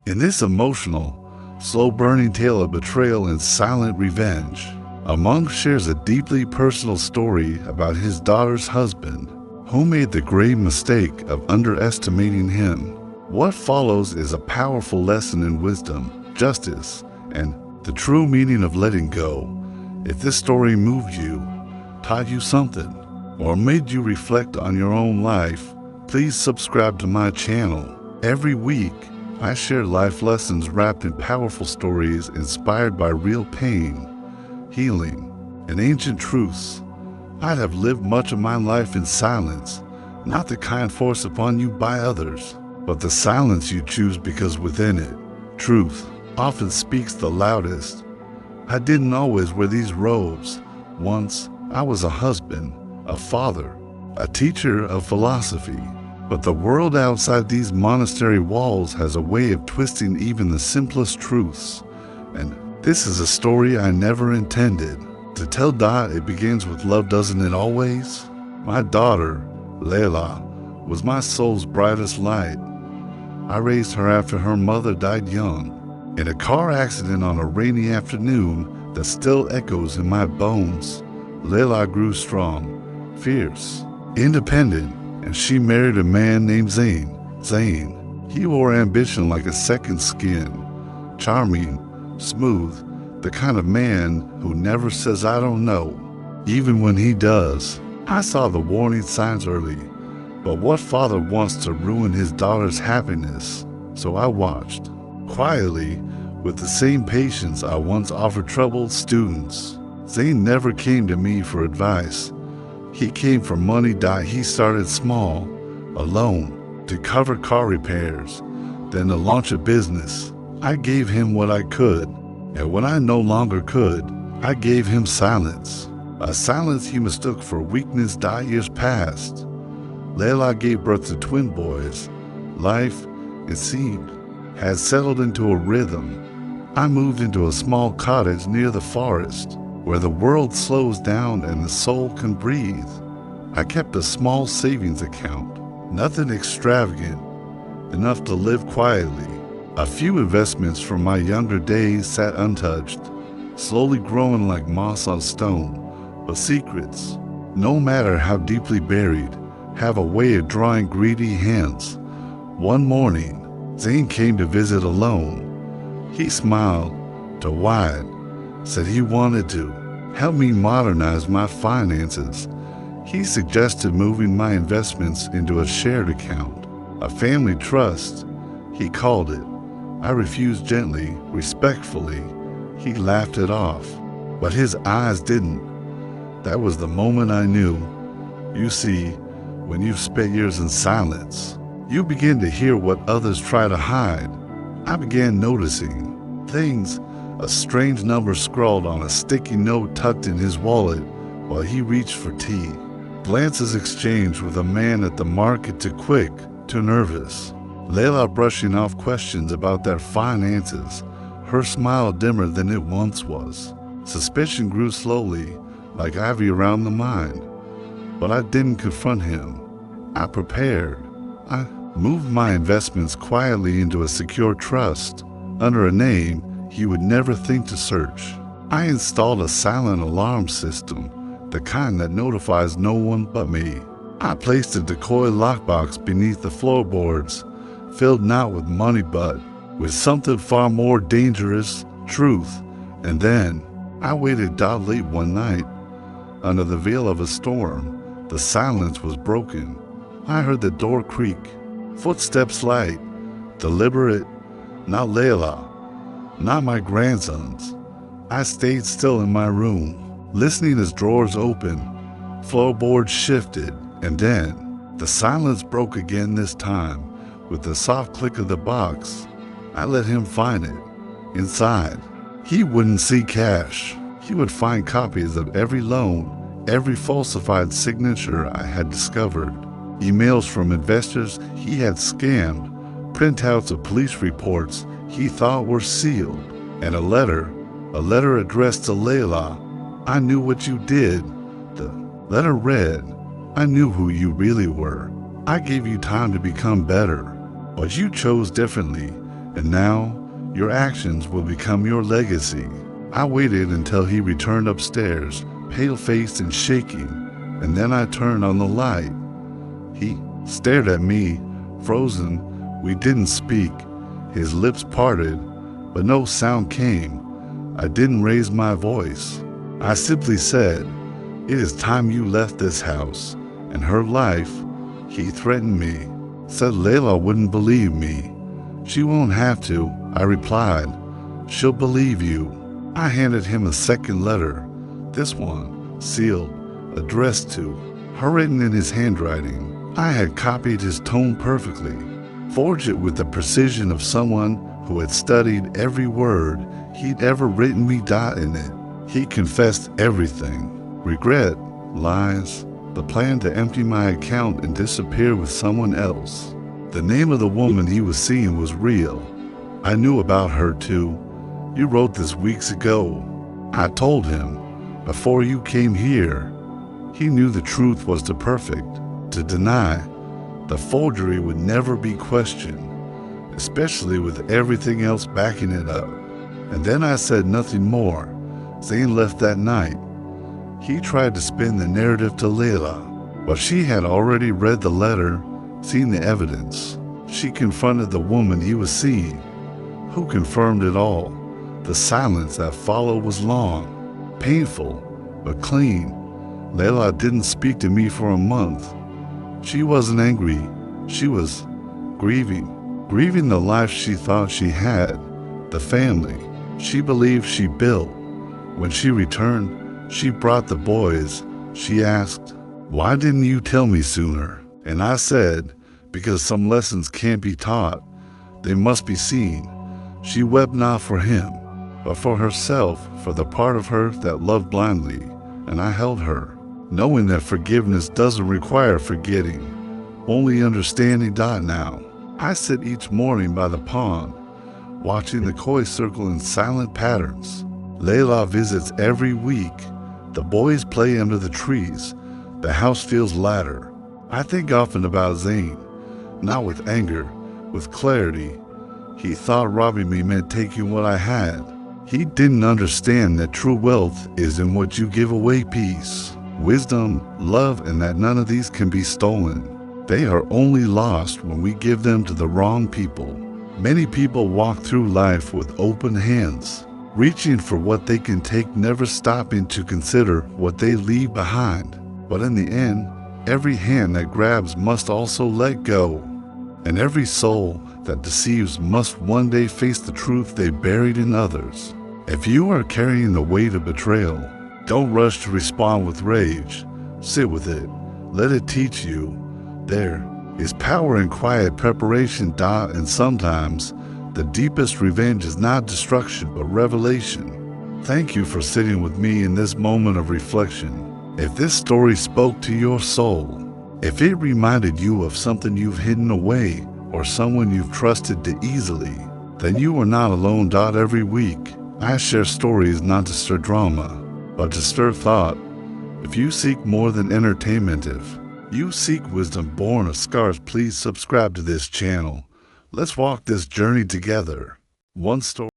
In this emotional, slow-burning tale of betrayal and silent revenge, a monk shares a deeply personal story about his daughter's husband, who made the grave mistake of underestimating him. What follows is a powerful lesson in wisdom, justice, and the true meaning of letting go. If this story moved you, taught you something, or made you reflect on your own life, please subscribe to my channel. Every week, I share life lessons wrapped in powerful stories inspired by real pain, healing, and ancient truths. I'd have lived much of my life in silence, not the kind forced upon you by others, but the silence you choose because within it, truth often speaks the loudest. I didn't always wear these robes. Once, I was a husband, a father, a teacher of philosophy. But the world outside these monastery walls has a way of twisting even the simplest truths. And this is a story I never intended to tell. It begins with love, doesn't it always? My daughter, Layla, was my soul's brightest light. I raised her after her mother died young, in a car accident on a rainy afternoon that still echoes in my bones. Layla grew strong, fierce, independent, and she married a man named Zane. He wore ambition like a second skin, charming, smooth, the kind of man who never says I don't know, even when he does. I saw the warning signs early, but what father wants to ruin his daughter's happiness? So I watched, quietly, with the same patience I once offered troubled students. Zane never came to me for advice. He came for money. He started small, alone, to cover car repairs, then to launch a business. I gave him what I could, and when I no longer could, I gave him silence. A silence he mistook for weakness. Years passed. Layla gave birth to twin boys. Life, it seemed, had settled into a rhythm. I moved into a small cottage near the forest, where the world slows down and the soul can breathe. I kept a small savings account, nothing extravagant, enough to live quietly. A few investments from my younger days sat untouched, slowly growing like moss on stone. But secrets, no matter how deeply buried, have a way of drawing greedy hands. One morning, Zane came to visit alone. He smiled to wide, said he wanted to help me modernize my finances. He suggested moving my investments into a shared account, a family trust, he called it. I refused gently, respectfully. He laughed it off, but his eyes didn't. That was the moment I knew. You see, when you've spent years in silence, you begin to hear what others try to hide. I began noticing things. A strange number scrawled on a sticky note tucked in his wallet while he reached for tea. Glances exchanged with a man at the market, too quick, too nervous. Layla brushing off questions about their finances, her smile dimmer than it once was. Suspicion grew slowly, like ivy around the mind. But I didn't confront him. I prepared. I moved my investments quietly into a secure trust, under a name he would never think to search. I installed a silent alarm system, the kind that notifies no one but me. I placed a decoy lockbox beneath the floorboards, filled not with money but with something far more dangerous, truth. And then I waited late one night. Under the veil of a storm, the silence was broken. I heard the door creak, footsteps light, deliberate, not Layla, not my grandsons. I stayed still in my room, listening as drawers opened, floorboards shifted, and then the silence broke again, this time with the soft click of the box. I let him find it. Inside, he wouldn't see cash. He would find copies of every loan, every falsified signature I had discovered, emails from investors he had scammed, printouts of police reports he thought were sealed, and a letter addressed to Layla. I knew what you did. The letter read, I knew who you really were. I gave you time to become better, but you chose differently, And now, your actions will become your legacy. I waited until he returned upstairs, pale-faced and shaking, and then I turned on the light. He stared at me, frozen. We didn't speak. His lips parted, but no sound came. I didn't raise my voice. I simply said, "It is time you left this house and her life." He threatened me, said Layla wouldn't believe me. "She won't have to," I replied. "She'll believe you." I handed him a second letter, this one, sealed, addressed to her, written in his handwriting. I had copied his tone perfectly, forged it with the precision of someone who had studied every word he'd ever written me. In it, he confessed everything: regret, lies, the plan to empty my account and disappear with someone else. The name of the woman he was seeing was real. I knew about her too. "You wrote this weeks ago," I told him, "before you came here." He knew the truth was too perfect to deny. The forgery would never be questioned, especially with everything else backing it up. And then I said nothing more. Zane left that night. He tried to spin the narrative to Layla, but she had already read the letter, seen the evidence. She confronted the woman he was seeing, who confirmed it all. The silence that followed was long, painful, but clean. Layla didn't speak to me for a month. She wasn't angry. She was grieving the life she thought she had, the family she believed she built. When she returned, she brought the boys. She asked, "Why didn't you tell me sooner?" And I said, "Because some lessons can't be taught. They must be seen." She wept not for him, but for herself, for the part of her that loved blindly. And I held her, knowing that forgiveness doesn't require forgetting, only understanding. Now, I sit each morning by the pond, watching the koi circle in silent patterns. Layla visits every week. The boys play under the trees. The house feels lighter. I think often about Zane, not with anger, with clarity. He thought robbing me meant taking what I had. He didn't understand that true wealth is in what you give away: peace, wisdom, love, and that none of these can be stolen. They are only lost when we give them to the wrong people. Many people walk through life with open hands, reaching for what they can take, never stopping to consider what they leave behind. But in the end, every hand that grabs must also let go. And every soul that deceives must one day face the truth they buried in others. If you are carrying the weight of betrayal, don't rush to respond with rage. Sit with it. Let it teach you. There is power in quiet preparation. And sometimes the deepest revenge is not destruction, but revelation. Thank you for sitting with me in this moment of reflection. If this story spoke to your soul, if it reminded you of something you've hidden away or someone you've trusted too easily, then you are not alone. Every week, I share stories not to stir drama, but to stir thought. If you seek more than entertainment, if you seek wisdom born of scars, please subscribe to this channel. Let's walk this journey together. One story